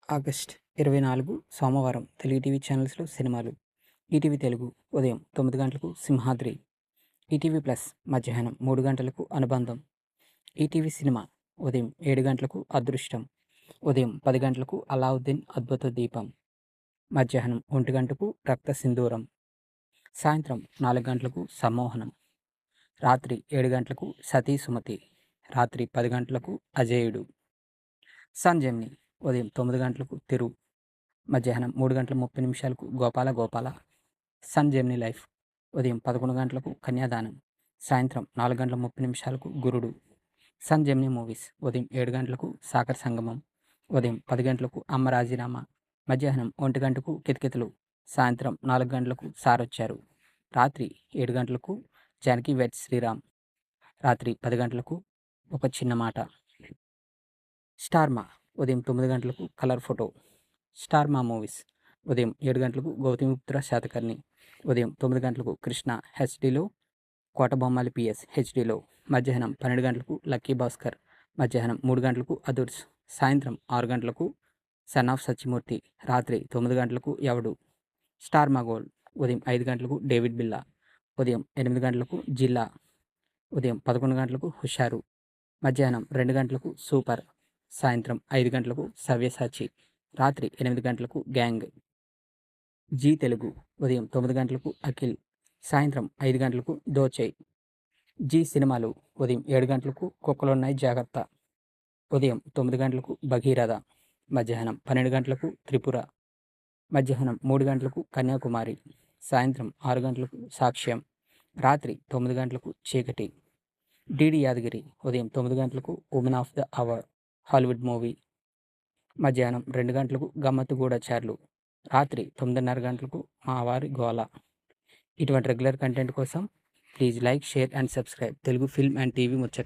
August 24 సోమవారం Telugu TV ఛానల్స్లో సినిమాలు. ఈటీవీ తెలుగు ఉదయం 9 గంటలకు సింహాద్రి, ఈటీవీ ప్లస్ మధ్యాహ్నం 3 గంటలకు అనుబంధం, ఈటీవీ సినిమా ఉదయం 7 గంటలకు అదృష్టం, ఉదయం 10 గంటలకు అలావుద్దీన్ అద్భుత దీపం, మధ్యాహ్నం 1 గంటకు రక్త సింధూరం, సాయంత్రం 4 గంటలకు సమ్మోహనం, రాత్రి 7 గంటలకు సతీ సుమతి, రాత్రి 10 గంటలకు అజేయుడు. సంజమ్ని ఉదయం 9 గంటలకు తిరు, మధ్యాహ్నం 3 గంటల 30 నిమిషాలకు Gopala Gopala. Sun Gemini Life ఉదయం 11 గంటలకు కన్యాదానం, సాయంత్రం 4 గంటల 30 నిమిషాలకు గురుడు. సన్ జెమినీ మూవీస్ ఉదయం 7 గంటలకు సాగర్ సంగమం, ఉదయం 10 గంటలకు అమ్మ రాజీనామా, మధ్యాహ్నం 1 గంటకు కితకితలు, సాయంత్రం 4 గంటలకు సారొచ్చారు, రాత్రి 7 గంటలకు జానకి వెడ్స్ శ్రీరామ్, రాత్రి 10 గంటలకు ఒక చిన్న మాట. స్టార్మా ఉదయం 9 గంటలకు కలర్ ఫోటో. స్టార్మా మూవీస్ ఉదయం 7 గంటలకు గౌతమిపుత్ర శాతకర్ణి, ఉదయం 9 గంటలకు కృష్ణ హెచ్డిలో, కోటబొమ్మాలి పిఎస్ హెచ్డిలో, మధ్యాహ్నం 12 గంటలకు లక్కీ భాస్కర్, మధ్యాహ్నం 3 గంటలకు అదుర్స్, సాయంత్రం 6 గంటలకు సన్ ఆఫ్ సత్యమూర్తి, రాత్రి 9 గంటలకు ఎవడు. స్టార్మా గోల్డ్ ఉదయం 5 గంటలకు డేవిడ్ బిల్లా, ఉదయం 8 గంటలకు జిల్లా, ఉదయం 11 గంటలకు హుషారు, మధ్యాహ్నం 2 గంటలకు సూపర్, సాయంత్రం 5 గంటలకు సవ్యసాచి, రాత్రి 8 గంటలకు గ్యాంగ్. జీ తెలుగు ఉదయం 9 గంటలకు అఖిల్, సాయంత్రం 5 గంటలకు దోచై. జీ సినిమాలు ఉదయం 7 గంటలకు కుక్కలున్నాయి జాగ్రత్త, ఉదయం 9 గంటలకు భగీరథ, మధ్యాహ్నం 12 గంటలకు త్రిపుర, మధ్యాహ్నం 3 గంటలకు కన్యాకుమారి, సాయంత్రం 6 గంటలకు సాక్ష్యం, రాత్రి 9 గంటలకు చీకటి. డిడి యాదగిరి ఉదయం 9 గంటలకు woman of the hour Hollywood movie, మధ్యాహ్నం 2 గంటలకు గమ్మత్తు గూఢచారులు, రాత్రి 9:30 గంటలకు మా వారి గోల. ఇటువంటి రెగ్యులర్ కంటెంట్ కోసం please like, share and subscribe Telugu film and TV ముచ్చట్లు.